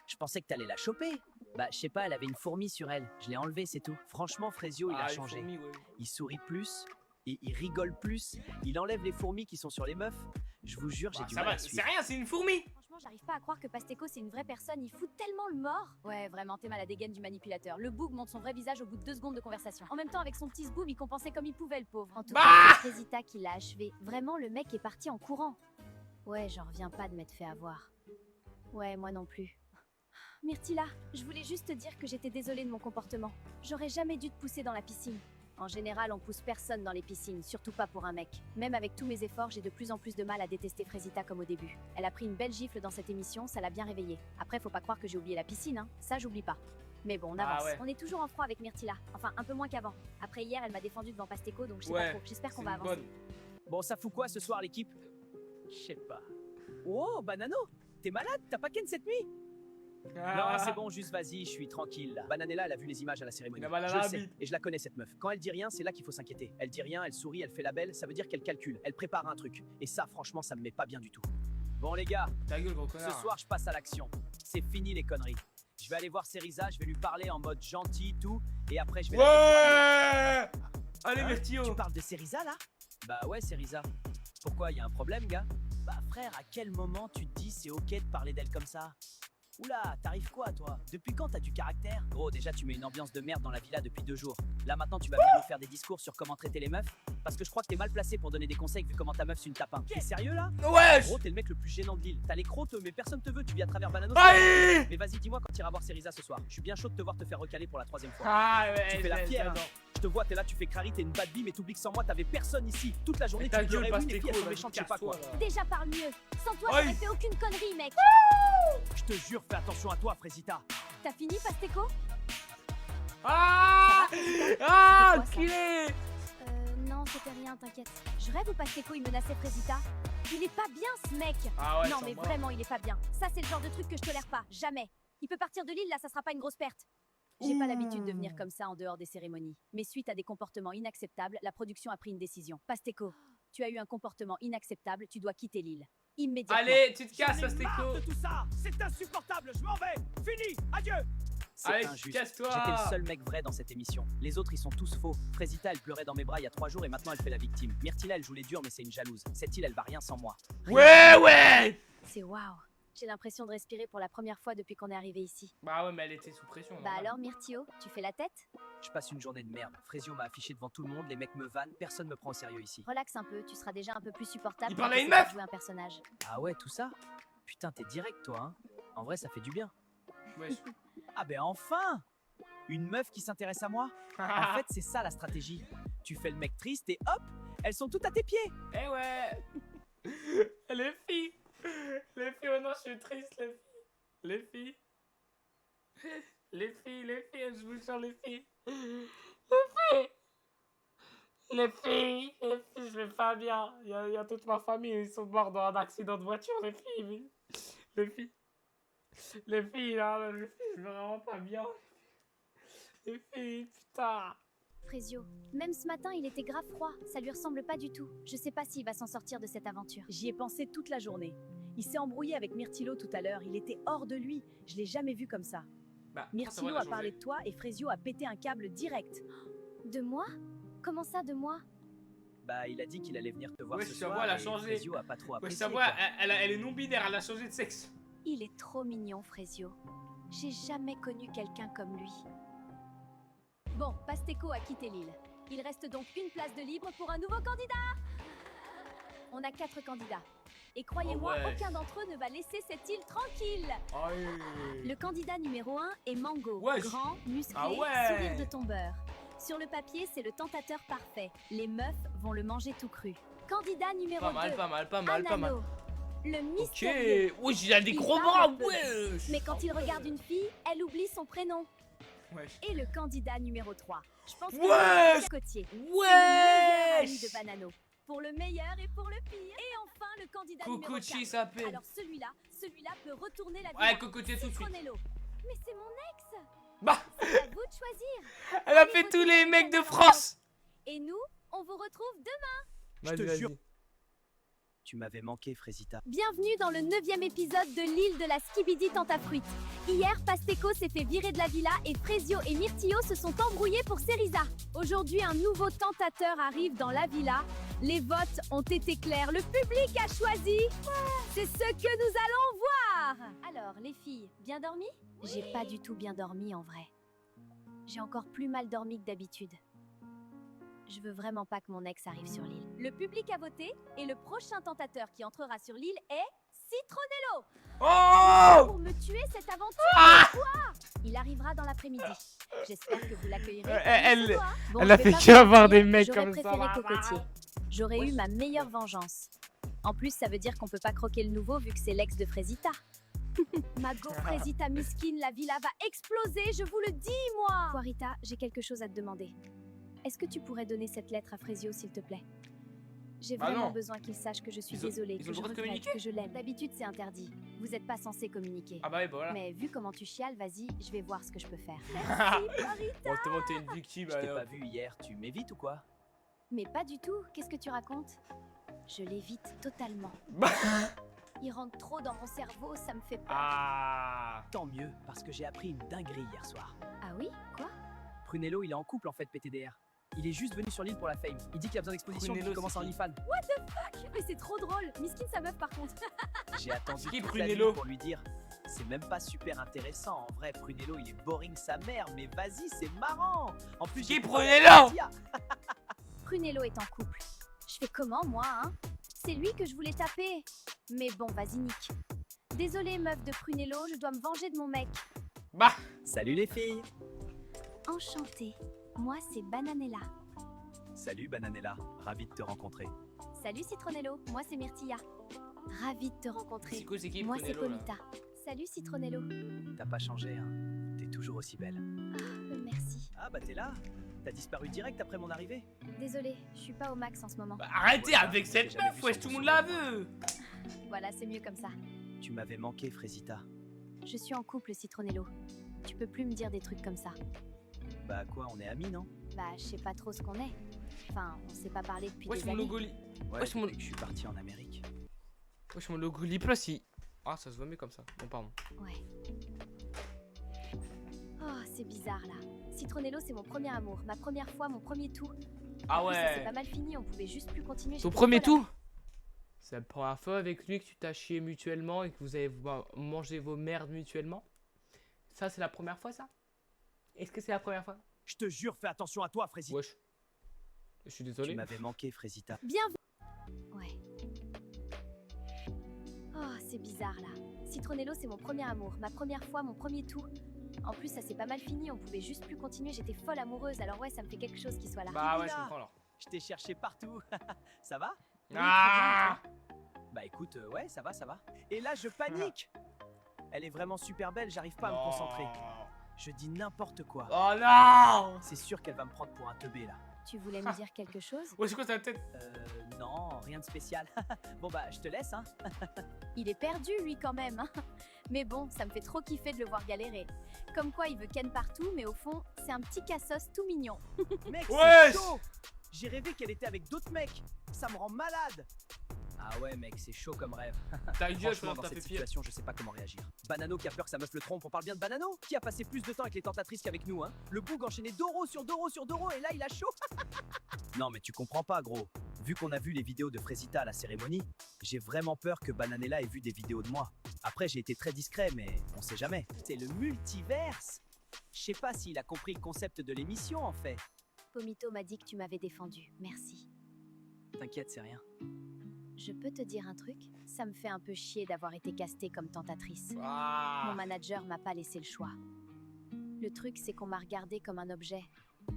S3: Je pensais que t'allais la choper. Bah, je sais pas, elle avait une fourmi sur elle. Je l'ai enlevée, c'est tout. Franchement, Frésio, il a
S1: Ah,
S3: changé.
S1: fourmis, ouais.
S3: Il sourit plus, et il rigole plus, il enlève les fourmis qui sont sur les meufs. Je vous jure, j'ai
S1: Bah,
S3: du
S1: ça
S3: mal
S1: va,
S3: à
S1: c'est
S3: suivre.
S1: rien, c'est une fourmi.
S2: Franchement, j'arrive pas à croire que Pasteco c'est une vraie personne, il fout tellement le mort. Ouais, vraiment, t'es mal à la dégaine du manipulateur. Le boug montre son vrai visage au bout de 2 secondes de conversation. En même temps, avec son petit zboum, il compensait comme il pouvait, le pauvre. En tout
S1: Bah
S2: cas, c'est Frésita qui l'a achevé. Vraiment, le mec est parti en courant. Ouais, j'en reviens pas de m'être fait avoir. Ouais, moi non plus. Myrtilla, je voulais juste te dire que j'étais désolée de mon comportement. J'aurais jamais dû te pousser dans la piscine. En général, on pousse personne dans les piscines, surtout pas pour un mec. Même avec tous mes efforts, j'ai de plus en plus de mal à détester Frésita comme au début. Elle a pris une belle gifle dans cette émission, ça l'a bien réveillée. Après, faut pas croire que j'ai oublié la piscine, hein. Ça, j'oublie pas. Mais bon, on
S1: Ah
S2: avance.
S1: ouais.
S2: On est toujours en froid avec Myrtilla. Enfin, un peu moins qu'avant. Après hier, elle m'a défendu devant Pasteco, donc je sais
S1: Ouais,
S2: pas trop. J'espère qu'on
S1: C'est
S2: va
S1: une
S2: avancer.
S1: bonne.
S3: Bon, ça fout quoi ce soir, l'équipe? Je sais pas. Oh, Banano, t'es malade? T'as pas ken cette nuit?
S1: Ah,
S3: Non, c'est bon, juste vas-y, je suis tranquille là. Bananella, elle a vu les images à la cérémonie.
S1: Il a mal à
S3: Je
S1: la
S3: le sais,
S1: bite.
S3: et je la connais cette meuf. Quand elle dit rien, c'est là qu'il faut s'inquiéter. Elle dit rien, elle sourit, elle fait la belle, ça veut dire qu'elle calcule, elle prépare un truc. Et ça, franchement, ça me met pas bien du tout. Bon les gars,
S1: Ta gueule, gros
S3: ce
S1: connard.
S3: soir je passe à l'action. C'est fini les conneries. Je vais aller voir Cerisa, je vais lui parler en mode gentil, tout, et après je vais
S1: Ouais. Allez,
S3: Hein?
S1: Myrtio.
S3: Tu parles de Cerisa là? Bah ouais, Cerisa. Pourquoi, y a un problème, gars? Bah frère, à quel moment tu te dis c'est ok de parler d'elle comme ça? Oula, t'arrives quoi toi? Depuis quand t'as du caractère? Gros, déjà tu mets une ambiance de merde dans la villa depuis 2 jours. Là maintenant tu vas venir nous faire des discours sur comment traiter les meufs? Parce que je crois que t'es mal placé pour donner des conseils vu comment ta meuf c'est une tapin. T'es sérieux là?
S1: Wesh.
S3: Gros, t'es le mec le plus gênant de l'île. T'as les crocs, mais personne te veut, tu vis à travers Banano.
S1: Aïe.
S3: Mais vas-y, dis-moi quand t'iras voir Cerisa ce soir. Je suis bien chaud de te voir te faire recaler pour la 3e fois.
S1: Ah ouais,
S3: Tu fais la fière, hein.
S1: j'adore.
S3: Je te vois, t'es là, tu fais crari, t'es une bad bee, mais t'oublies que sans moi, t'avais personne ici. Toute la journée,
S1: Mais
S3: tu
S1: ta
S3: me
S1: gueule,
S3: dirais oui, les
S1: Pasteco,
S3: filles, elles sont
S1: vas-y,
S3: méchantes, je sais pas quoi.
S1: casse-toi, là.
S2: Déjà parle mieux. Sans toi,
S1: Aïe.
S2: j'aurais fait aucune connerie, mec.
S3: Je te jure, fais attention à toi, Frésita.
S2: T'as fini, Pasteco?
S1: Ah.
S2: Ça va,
S1: Ah,
S2: C'était quoi, ça
S1: enculé.
S2: Non, c'était rien, t'inquiète. Je rêve où Pasteco il menaçait Frésita. Il est pas bien ce mec.
S1: Ah ouais,
S2: non
S1: sans
S2: mais
S1: moi.
S2: vraiment il est pas bien. Ça c'est le genre de truc que je tolère pas, jamais. Il peut partir de l'île là, ça sera pas une grosse perte. J'ai pas l'habitude de venir comme ça en dehors des cérémonies. Mais suite à des comportements inacceptables, la production a pris une décision. Pasteco, tu as eu un comportement inacceptable, tu dois quitter l'île. Immédiatement.
S1: Allez, tu te
S3: J'en
S1: casses,
S3: ai marre
S1: Pasteco.
S3: de tout ça. C'est insupportable, je m'en vais. Fini, adieu. C'est
S1: Allez,
S3: injuste.
S1: casse-toi.
S3: J'étais le seul mec vrai dans cette émission. Les autres, ils sont tous faux. Frésita, elle pleurait dans mes bras il y a 3 jours et maintenant elle fait la victime. Myrtilla, elle joue les durs, mais c'est une jalouse. Cette île, elle va rien sans moi. Rien.
S1: Ouais.
S2: C'est waouh. J'ai l'impression de respirer pour la première fois depuis qu'on est arrivé ici.
S1: Bah ouais, mais elle était sous pression.
S2: Bah
S1: normal.
S2: alors Myrtio, tu fais la tête?
S3: Je passe une journée de merde. Frésio m'a affiché devant tout le monde, les mecs me vannent, personne me prend au sérieux ici.
S2: Relax un peu, tu seras déjà un peu plus supportable.
S1: Il
S2: quand
S1: parle à
S2: tu
S1: une
S2: sauras
S1: meuf.
S2: jouer un personnage.
S3: Ah ouais, tout ça? Putain, t'es direct toi, hein. En vrai, ça fait du bien.
S1: Wesh.
S3: Ah ben enfin! Une meuf qui s'intéresse à moi? En fait, c'est ça la stratégie. Tu fais le mec triste et hop, elles sont toutes à tes pieds.
S1: Eh ouais. Les filles. Les filles, oh non, je suis triste, les filles. Les filles. Les filles, je vous jure, les filles. Les filles, je vais pas bien. Il y a toute ma famille, ils sont morts dans un accident de voiture, les filles. Les filles. Les filles, là, les filles, je vais vraiment pas bien. Les filles, putain.
S2: Frésio, même ce matin, il était grave froid. Ça lui ressemble pas du tout. Je sais pas s'il va s'en sortir de cette aventure.
S5: J'y ai pensé toute la journée. Il s'est embrouillé avec Myrtilo tout à l'heure, il était hors de lui. Je l'ai jamais vu comme ça.
S1: Bah,
S5: Myrtilo a parlé de toi et Frésio a pété un câble direct.
S2: De moi? Comment ça, de moi?
S3: Bah, il a dit qu'il allait venir te voir
S1: Ouais,
S3: ce
S1: sa
S3: soir.
S1: voix, elle a
S3: et
S1: changé.
S3: Frésio a pas trop
S1: Ouais,
S3: apprécié.
S1: sa voix,
S3: quoi.
S1: elle est non-binaire, elle a changé de sexe.
S2: Il est trop mignon, Frésio. J'ai jamais connu quelqu'un comme lui. Bon, Pasteco a quitté l'île. Il reste donc une place de libre pour un nouveau candidat. On a 4 candidats.
S4: Et croyez-moi,
S1: Ah ouais.
S4: aucun d'entre eux ne va laisser cette île tranquille.
S1: Aïe.
S2: Le candidat numéro 1 est Mango.
S1: Wesh.
S2: Grand, musclé,
S1: Ah ouais.
S2: sourire de tombeur. Sur le papier, c'est le tentateur parfait. Les meufs vont le manger tout cru. Candidat numéro 2.
S1: Pas mal, pas mal, pas mal, pas mal.
S2: Anano. Le
S1: Ok.
S2: mystérieux.
S1: Oui, il a des
S2: Il
S1: gros
S2: parle
S1: bras,
S2: un peu.
S1: wesh.
S2: Mais quand il regarde une fille, elle oublie son prénom.
S1: Wesh.
S2: Et le candidat numéro 3. Je pense que
S1: Wesh.
S2: c'est Cotier. C'est le meilleur ami
S1: Wesh.
S2: de Banano. Pour le meilleur et pour le pire. Et enfin, le candidat numéro
S1: Cocotier
S2: 4.
S1: s'appelle.
S2: Alors celui-là peut retourner la vie.
S1: Ouais, Cocotier tout de suite.
S2: Citronello. Mais c'est mon ex.
S1: Bah,
S2: C'est à vous de choisir.
S1: elle a fait tous les mecs de France.
S2: Et nous, on vous retrouve demain.
S3: Je te
S1: Vas-y,
S3: jure.
S1: vas-y.
S3: Tu m'avais manqué, Frésita.
S2: Bienvenue dans le 9e épisode de l'île de la Skibidi Tentafruit. Hier, Pasteco s'est fait virer de la villa et Frezio et Myrtillo se sont embrouillés pour Cerisa. Aujourd'hui, un nouveau tentateur arrive dans la villa. Les votes ont été clairs. Le public a choisi. C'est ce que nous allons voir. Alors, les filles, bien dormi? J'ai pas du tout bien dormi en vrai. J'ai encore plus mal dormi que d'habitude. Je veux vraiment pas que mon ex arrive sur l'île. Le public a voté et le prochain tentateur qui entrera sur l'île est Citronello.
S1: Oh.
S2: Pour me tuer cette aventure, quoi? Il arrivera dans l'après-midi. J'espère que vous l'accueillerez. comme
S1: Elle-
S2: il se doit. Bon,
S1: elle
S2: je
S1: a
S2: vais
S1: fait
S2: pas vous
S1: qu'avoir
S2: mentir,
S1: des mecs
S2: j'aurais
S1: comme ça.
S2: préféré Cocotier. J'aurais eu ma meilleure vengeance. En plus, ça veut dire qu'on peut pas croquer le nouveau vu que c'est l'ex de Frésita. Mago, Frésita Miskine, la villa va exploser, je vous le dis, moi. Quarita, j'ai quelque chose à te demander. Est-ce que tu pourrais donner cette lettre à Frezio, s'il te plaît? J'ai
S1: Bah
S2: vraiment
S1: non.
S2: besoin qu'il sache que je suis
S1: Ils ont-
S2: désolée,
S1: ils ont
S2: que
S1: le
S2: je
S1: droit de
S2: regrette,
S1: communiquer
S2: que je l'aime. D'habitude, c'est interdit. Vous n'êtes pas censé communiquer.
S1: Ah bah oui, bah voilà.
S2: Mais vu comment tu chiales, vas-y, je vais voir ce que je peux faire.
S1: Bon, t'es une victime.
S3: Je t'ai
S1: alors.
S3: pas vu hier, tu m'évites ou quoi?
S2: Mais pas du tout, qu'est-ce que tu racontes? Je l'évite totalement.
S1: Bah.
S2: Il rentre trop dans mon cerveau, ça me fait peur.
S1: Ah.
S3: Tant mieux, parce que j'ai appris une dinguerie hier soir.
S2: Ah oui? Quoi?
S3: Prunello, il est en couple en fait, PTDR. Il est juste venu sur l'île pour la fame. Il dit qu'il a besoin d'exposition,
S1: Prunello,
S3: qu'il commence
S1: c'est
S3: en
S1: qui
S3: OnlyFans.
S2: Mais c'est trop drôle. Miskine sa meuf par contre.
S3: J'ai attendu
S1: Qui,
S3: toute la nuit
S1: Prunello?
S3: pour lui dire. C'est même pas super intéressant. En vrai, Prunello, il est boring sa mère, mais vas-y, c'est marrant. En plus,
S1: Qui,
S3: j'ai
S1: Prunello?
S3: Tia.
S2: Prunello est en couple. Je fais comment, moi, hein? C'est lui que je voulais taper. Mais bon, vas-y, nique. Désolée, meuf de Prunello, je dois me venger de mon mec.
S1: Bah.
S3: Salut les filles.
S2: Enchantée. Moi, c'est Bananella.
S3: Salut Bananella, ravi de te rencontrer.
S2: Salut Citronello, moi c'est Myrtilla. Ravie de te rencontrer.
S1: C'est cool, c'est qui
S2: Moi c'est
S1: Prunello, là?
S2: Comita. Salut Citronello.
S3: T'as pas changé, hein. T'es toujours aussi belle.
S2: Merci.
S3: Ah bah t'es là. T'as disparu direct après mon arrivée.
S2: Désolée, je suis pas au max en ce moment.
S1: Bah, arrêtez avec
S3: J'ai
S1: cette
S3: jamais
S1: meuf,
S3: vu
S1: wesh,
S3: son
S1: tout le monde
S3: beau
S1: la
S3: sourire.
S1: veut.
S2: Voilà, c'est mieux comme ça.
S3: Tu m'avais manqué, Frésita.
S2: Je suis en couple, Citronello. Tu peux plus me dire des trucs comme ça.
S3: Bah quoi, on est amis, non?
S2: Bah, je sais pas trop ce qu'on est. Enfin, on s'est pas parlé depuis
S1: Wesh,
S2: des
S1: mon
S2: années.
S1: logo
S3: Ouais,
S1: Wesh, mon-
S3: depuis que je suis parti en Amérique.
S1: Wesh, mon logo Plus, il. Ah, ça se voit mieux comme ça. Bon, pardon.
S2: Ouais. Oh, c'est bizarre là. Citronello, c'est mon premier amour, ma première fois, mon premier tout.
S1: Ah
S2: En plus, ça s'est
S1: ouais.
S2: pas mal fini, on pouvait juste plus continuer.
S1: Ton
S2: j'étais
S1: premier
S2: folle
S1: tout? C'est la première fois avec lui que tu t'as chié mutuellement et que vous avez mangé vos merdes mutuellement? Ça, c'est la première fois, ça? Est-ce que c'est la première fois?
S3: Je te jure, fais attention à toi, Frésita.
S1: Wesh. Je suis
S3: Tu
S1: désolé.
S3: m'avais manqué, Frésita.
S2: Bienvenue. Ouais. Oh, c'est bizarre là. Citronello, c'est mon premier amour, ma première fois, mon premier tout. En plus, ça s'est pas mal fini, on pouvait juste plus continuer, j'étais folle amoureuse, alors ouais, ça me fait quelque chose qu'il soit là.
S1: Bah ouais, je
S3: Là.
S1: comprends alors.
S3: Je t'ai cherché partout. Ça va?
S1: Ah.
S3: Bah écoute, ouais, ça va, ça va. Et là, je panique. Elle est vraiment super belle, j'arrive pas à me
S1: Non.
S3: concentrer. Je dis n'importe quoi.
S1: Oh non.
S3: C'est sûr qu'elle va me prendre pour un teubé là.
S2: Tu voulais me dire quelque chose?
S1: Ouais, c'est quoi ta tête?
S3: Non, rien de spécial. Bon bah, je te laisse, hein.
S2: Il est perdu lui quand même, hein. Mais bon, ça me fait trop kiffer de le voir galérer. Comme quoi il veut ken partout, mais au fond, c'est un petit cassos tout mignon.
S3: Mec,
S1: Wesh.
S3: c'est chaud. J'ai rêvé qu'elle était avec d'autres mecs. Ça me rend malade. Ah ouais, mec, c'est chaud comme rêve.
S1: Ta gueule,
S3: Franchement, dans
S1: t'as
S3: cette
S1: fait pire.
S3: situation, je sais pas comment réagir. Banano qui a peur que sa meuf le trompe. On parle bien de Banano? Qui a passé plus de temps avec les tentatrices qu'avec nous, hein? Le boug enchaîné d'euro sur d'euro sur d'euro et là, il a chaud. Non, mais tu comprends pas, gros. Vu qu'on a vu les vidéos de Frésita à la cérémonie, j'ai vraiment peur que Bananella ait vu des vidéos de moi. Après, j'ai été très discret, mais on sait jamais. C'est le multiverse. Je sais pas s'il a compris le concept de l'émission, en fait.
S2: Pomito m'a dit que tu m'avais défendu, merci.
S3: T'inquiète, c'est rien.
S2: Je peux te dire un truc? Ça me fait un peu chier d'avoir été castée comme tentatrice. Mon
S1: Ah.
S2: manager m'a pas laissé le choix. Le truc, c'est qu'on m'a regardée comme un objet.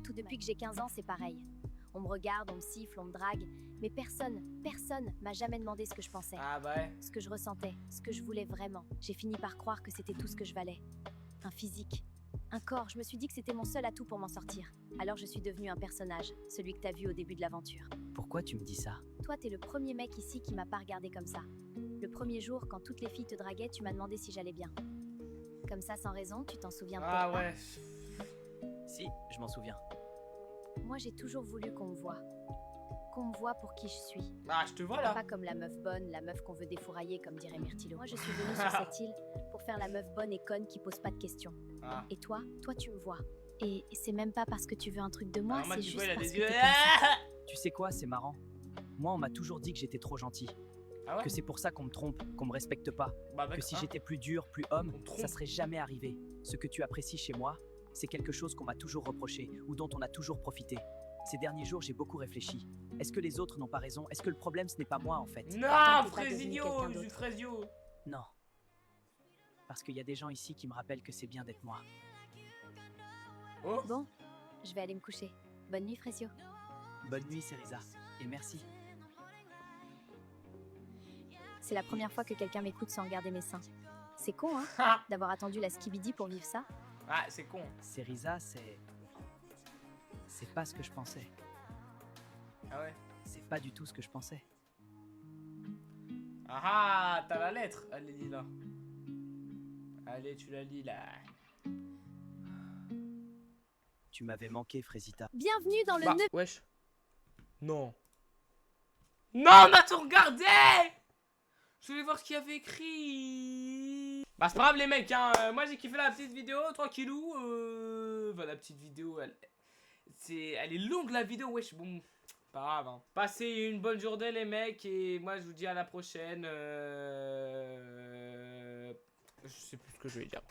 S2: Tout depuis que j'ai 15 ans, c'est pareil. On me regarde, on me siffle, on me drague, mais personne m'a jamais demandé ce que je pensais,
S1: Ah bah ouais.
S2: ce que je ressentais, ce que je voulais vraiment. J'ai fini par croire que c'était tout ce que je valais. Un physique, un corps, je me suis dit que c'était mon seul atout pour m'en sortir. Alors je suis devenue un personnage, celui que t'as vu au début de l'aventure.
S3: Pourquoi tu me dis ça?
S2: Toi, t'es le premier mec ici qui m'a pas regardé comme ça. Le premier jour, quand toutes les filles te draguaient, tu m'as demandé si j'allais bien. Comme ça, sans raison, tu t'en souviens peut-être
S1: Ah
S2: pas.
S1: ouais.
S3: Si, je m'en souviens.
S2: Moi, j'ai toujours voulu qu'on me voie. Qu'on me voit pour qui je suis.
S1: Ah, je te vois là.
S2: Pas comme la meuf bonne, la meuf qu'on veut défourailler, comme dirait Myrtilo. Moi, je suis venue sur cette île pour faire la meuf bonne et conne qui pose pas de questions.
S1: Ah.
S2: Et toi, tu me vois. Et c'est même pas parce que tu veux un truc de moi,
S1: Ah, moi,
S2: c'est
S1: tu
S2: juste
S1: vois, il a
S2: parce
S1: des
S2: que
S1: yeux.
S2: t'es comme ça.
S1: Ah.
S3: Tu sais quoi, c'est marrant. Moi, on m'a toujours dit que j'étais trop gentil.
S1: Ah ouais.
S3: Que c'est pour ça qu'on me trompe, qu'on me respecte pas.
S1: Bah,
S3: Que
S1: d'accord,
S3: si
S1: hein.
S3: j'étais plus dur, plus homme,
S1: On me trompe.
S3: ça serait jamais arrivé. Ce que tu apprécies chez moi, c'est quelque chose qu'on m'a toujours reproché ou dont on a toujours profité. Ces derniers jours, j'ai beaucoup réfléchi. Est-ce que les autres n'ont pas raison? Est-ce que le problème, ce n'est pas moi, en fait?
S1: Non,
S2: Tant que t'es pas devenu
S1: Frésilio,
S2: quelqu'un
S1: je suis
S2: d'autre.
S1: Frésio.
S3: Non. Parce qu'il y a des gens ici qui me rappellent que c'est bien d'être moi.
S1: Oh.
S2: Bon, je vais aller me coucher. Bonne nuit, Frésio.
S3: Bonne nuit, Cerisa. Et merci.
S2: C'est la première fois que quelqu'un m'écoute sans regarder mes seins. C'est con, hein,
S1: Ah,
S2: d'avoir attendu la skibidi pour vivre ça.
S1: ah, c'est con.
S3: Cerisa, c'est... C'est pas ce que je pensais.
S1: Ah ouais.
S3: C'est pas du tout ce que je pensais.
S1: Ah ah, t'as la lettre. Allez, lis-la. Allez, tu la lis là.
S3: Tu m'avais manqué, Frésita.
S2: Bienvenue dans le
S1: Bah,
S2: 9.
S1: wesh. Non. Non, mais attends, regardez. Je voulais voir ce qu'il y avait écrit. Bah, c'est pas grave, les mecs, hein. Moi, j'ai kiffé la petite vidéo, tranquillou. Enfin, la petite vidéo, elle est longue, la vidéo, wesh. Bon, pas grave, hein. Passez une bonne journée, les mecs. Et moi, je vous dis à la prochaine. Je sais plus ce que je vais dire.